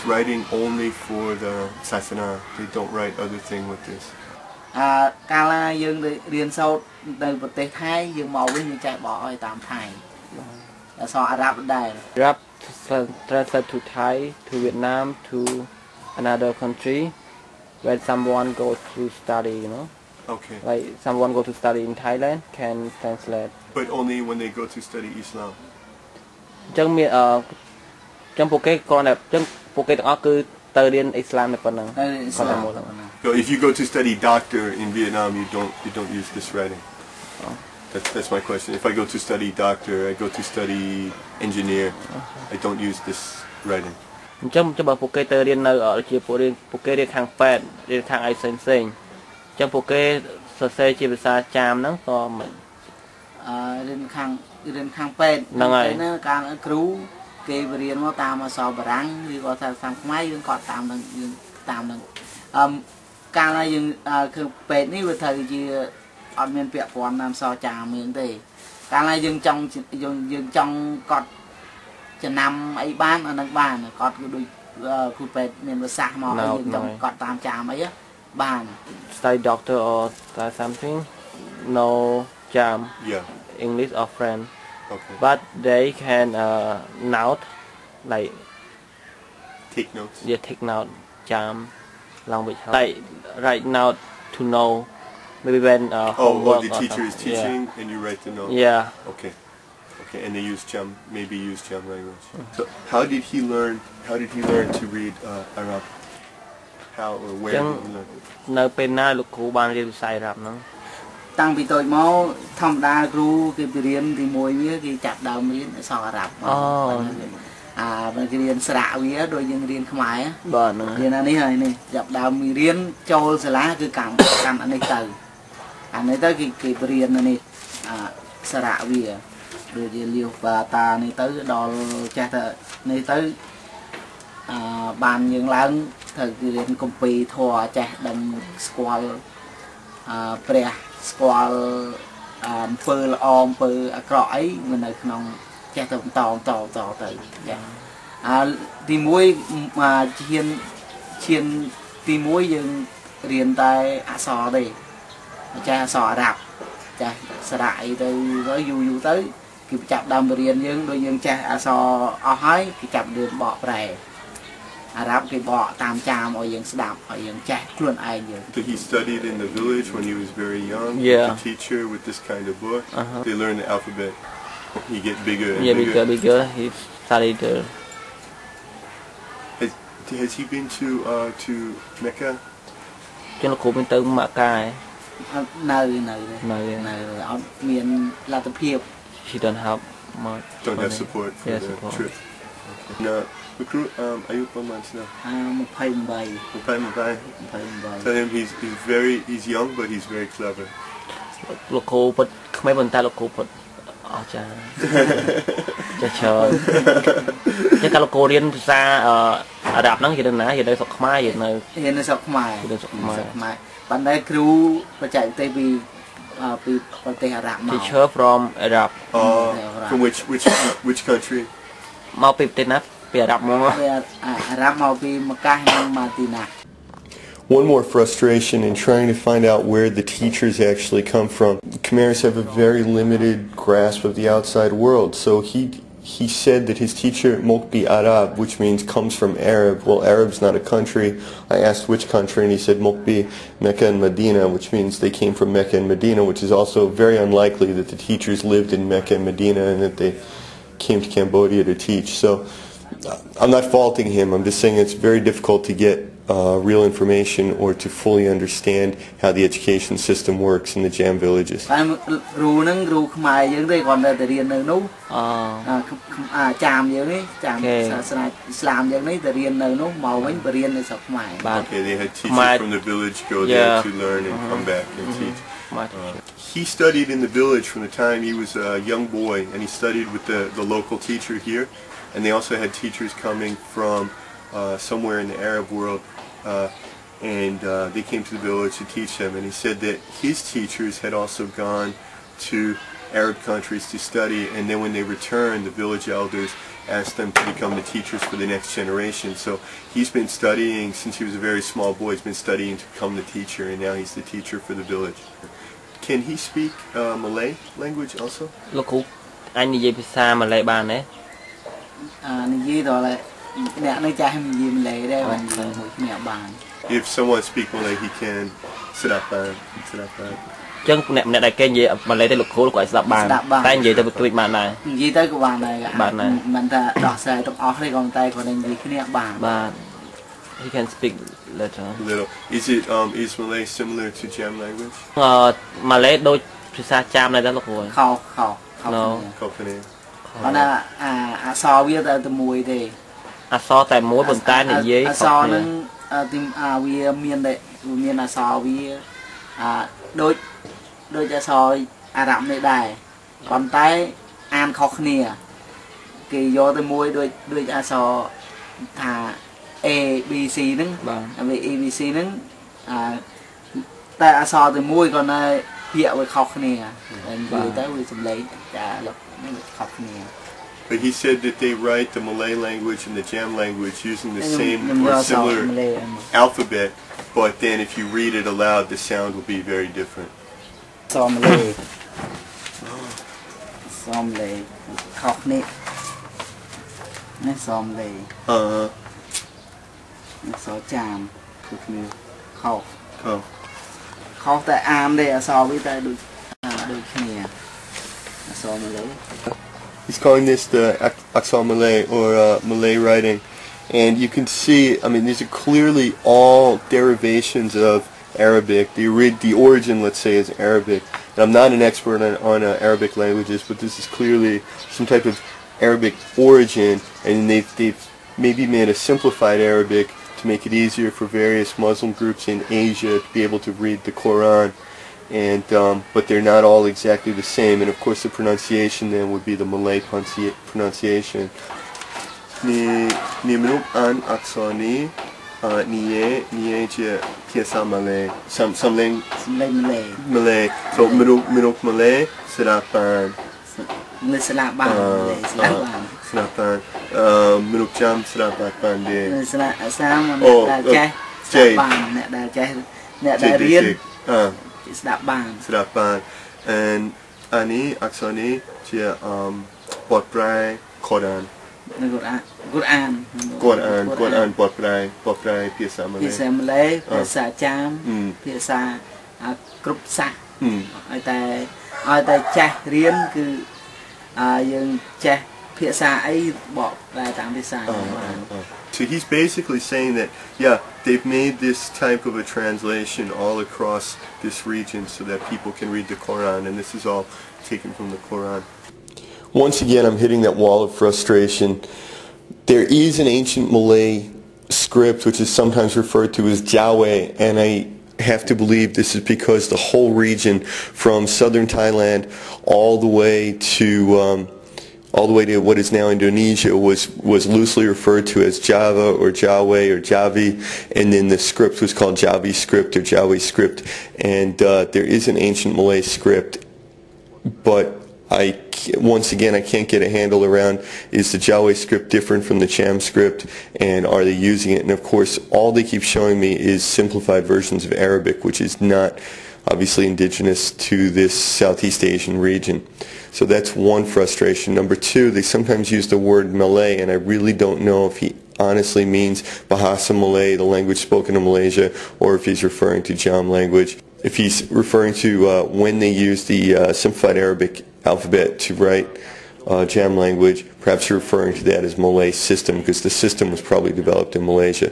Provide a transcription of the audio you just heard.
writing only for the sasana. They don't write other thing with this. កាលយើងរៀនសូត្រនៅប្រទេសថៃយើងមកវិញយើងចេះបកឲ្យតាមថៃអក្សរអារ៉ាប់ដែរ Arab translate to Thai to Vietnam to another country where someone goes to study, you know. Okay. Like someone go to study in Thailand can translate. But only when they go to study Islam. ចឹងមានចឹងពួកគេគ្រាន់តែចឹងពួកគេទាំងអស់គឺទៅរៀនអ៊ីស្លាមតែប៉ុណ្ណឹង So if you go to study doctor in Vietnam, you don't use this writing. That's my question. If I go to study doctor, I go to study engineer, I don't use this writing. អញ្ចឹងបើពួកគេទៅរៀននៅជាពួកគេរៀនខាងពេទ្យរៀនខាងអីផ្សេងៗអញ្ចឹងពួកគេសរសេរជាភាសាចាមហ្នឹងក៏មិនរៀនខាងពេទ្យហ្នឹងហើយការគ្រូគេរៀនមកតាមអក្សរបារាំងឬក៏ថាតាមខ្មែរយើងក៏តាមនឹងយើងតាមនឹងកាលណាយើងគឺពេទ្យនេះវាត្រូវជាអត់មានពាក់ព័ន្ធតាមអក្សរចាមមានទេកាលណាយើងចង់កត់ចំណាំអីបានអានឹងបានកត់គឺដូចគ្រូពេទ្យមានភាសាមកឲ្យយើងចង់កត់តាមចាមអីបាន study doctor or something no jam English or French but they can note like take notes take note jam language like write note to know maybe when homework the teacher is teaching and you write the note okay and they use Cham language. So how did he learn to read Arab? How or where did he learn? នៅពេលណាលោកគ្រូបានរៀនភាសាអារ៉ាប់ហ្នឹងតាំងពីតូចមកធម្មតាគ្រូគេរៀនទី1វាគេចាប់ដើមរៀនអក្សរអារ៉ាប់បើគេរៀនស្រៈវាដូចយើងរៀនខ្មែរបាទហ្នឹងរៀនអានេះហើយនេះចាប់ដើមរៀនចូលសាលាគឺកម្មអានេះទៅអានេះទៅគេរៀនអានេះស្រៈវាដូចជាលាវបាតានេះទៅដល់ចេះតែនេះទៅបានយើងឡើងត្រូវគេរៀនគម្ពីរធម៌ចេះដឹងស្គាល់ព្រះស្គាល់អំពើល្អអំពើអាក្រក់អីនៅក្នុងចេះទៅបន្តទៅចាទី1ឈានទី1យើងរៀនតែអក្សរទេចេះអក្សរអារ៉ាប់ចេះស្រៈអីទៅយូរទៅគេចាប់ដើមរៀនយើងដូចយើងចេះអក្សរអស់ហើយគេចាប់រៀនបកប្រែអារ៉ាប់គេបកតាមចាមឲ្យយើងស្ដាប់ឲ្យយើងចេះខ្លួនឯងយើង He studied in the village when he was very young with a teacher with this kind of book they learn the alphabet he get bigger and bigger he studied has he been to Mecca ចឹងលោកគ្រូមានទៅម៉ាកាឯនៅអត់មានលទ្ធភាព he don't have much don't have support for the trip លោកគ្រូអាយុប្រហែលឆ្នាំ28 Tell him he's young but he's very clever លោកគ្រូពិតក្មេងប៉ុន្តែលោកគ្រូពិតអស្ចារ្យចាច្រើនតែកាលលោកគ្រូរៀនភាសាអារ៉ាប់ហ្នឹងគេនៅណាគេនៅស្រុកខ្មែរគេនៅស្រុកខ្មែរបណ្ដៃគ្រូបច្ចេកទេសពីប្រទេសអារ៉ាប់មក Teacher from Arab from which country មកពីប្រទេសណាពីអារ៉ាប់មកអារ៉ាប់មកពីម៉ាកានិងម៉ាឌីណា One more frustration in trying to find out where the teachers actually come from. Khmers have a very limited grasp of the outside world, so he said that his teacher Mokbi Arab, which means comes from Arab. Well, Arab's not a country. I asked which country, and he said Mokbi, Mecca and Medina, which means they came from Mecca and Medina, which is also very unlikely that the teachers lived in Mecca and Medina and that they came to Cambodia to teach. So I'm not faulting him. I'm just saying it's very difficult to get real information or to fully understand how the education system works in the Cham villages. គ្រូហ្នឹងគ្រូខ្មែរយើងទេគាត់នៅតែរៀននៅនោះចាមយើងនេះចាមសាសនាអ៊ីស្លាមយើងនេះតែរៀននៅនោះមកវិញបរៀននៅស្រុកខ្មែរ Okay, they had teachers from the village go there to learn and come back and teach. He studied in the village from the time he was a young boy, and he studied with the local teacher here, and they also had teachers coming from somewhere in the Arab world, and they came to the village to teach them. And he said that his teachers had also gone to Arab countries to study, and then when they returned, the village elders ask them to become the teachers for the next generation. So he's been studying since he was a very small boy. He's been studying to become the teacher, and now he's the teacher for the village. Can he speak Malay language also? លោកគ្រូអញនិយាយភាសាម៉ាឡេបានទេ និយាយដល់អ្នកនៅចាស់និយាយម៉ាឡេដែរបានមួយគ្នាបាន If someone speak Malay, he can serapan. ចឹងអ្នកដែលគេនិយាយម៉ាឡេទៅលោកគ្រូគាត់ស្ដាប់បានតែនិយាយទៅវិក្រិចបានដែរនិយាយទៅក៏បានដែរមិនថាដោះស្រាយទាំងអស់ទេក៏តែគាត់និយាយគ្នាបានបាទ he can speak little. Is Malay similar to Cham language? ម៉ាឡេដូចភាសាចាមដែរលោកគ្រូខុសគ្នាគាត់ថាអក្សរវាតែមួយទេអក្សរតែមួយប៉ុន្តែនិយាយអក្សរនឹងវាមានអក្សរវាដូចអក្សរអារ៉ាប់នេះដែរប៉ុន្តែអានខុសគ្នាគេយកទៅមួយដូចអក្សរថា A B C ហ្នឹងវា A B C ហ្នឹងតែអក្សរតែមួយក៏នៅពាក្យវាខុសគ្នានិយាយទៅវាសំឡេងចាលោកនេះវាខុសគ្នា But he said that they write the Malay language and the Cham language using the same or similar alphabet, but then if you read it aloud, the sound will be very different. Somlay. Cockney. Somlay. So Cham. Cough the arm there, I saw with I do clear. Somlay. He's calling this the Aksar Malay or Malay writing, and you can see, I mean, these are clearly all derivations of Arabic. The origin, let's say, is Arabic. And I'm not an expert on Arabic languages, but this is clearly some type of Arabic origin, and they've maybe made a simplified Arabic to make it easier for various Muslim groups in Asia to be able to read the Quran. And but they're not all exactly the same, and of course the pronunciation then would be the Malay pronunciation. Ni menuk an aksoni niye je kiasa Malay something Malay. So menuk Malay serapan menuk Cham serapan pande Serapan and ani aksoni je potprai Quran potpraiភាសា Malay ភាសាចាមភាសាគ្រប់សាសឲ្យតែចេះរៀនគឺយើងចេះភាសាអីបកប្រែតាមភាសា So he's basically saying that, yeah, they've made this type of a translation all across this region so that people can read the Quran, and this is all taken from the Quran. Once again, I'm hitting that wall of frustration. There is an ancient Malay script which is sometimes referred to as Jawa, and I have to believe this is because the whole region from southern Thailand all the way to what is now Indonesia was loosely referred to as Java or Jawa or Javi, and then the script was called Javi script or Jawi script, and there is an ancient Malay script, but once again I can't get a handle around, is the Jawi script different from the Cham script, and are they using it? And of course all they keep showing me is simplified versions of Arabic, which is not obviously indigenous to this Southeast Asian region. So that's one frustration. Number two, they sometimes use the word Malay, and I really don't know if he honestly means Bahasa Malay, the language spoken in Malaysia, or if he's referring to Cham language. If he's referring to when they use the simplified Arabic alphabet to write Cham language, perhaps you're referring to that as Malay system, because the system was probably developed in Malaysia.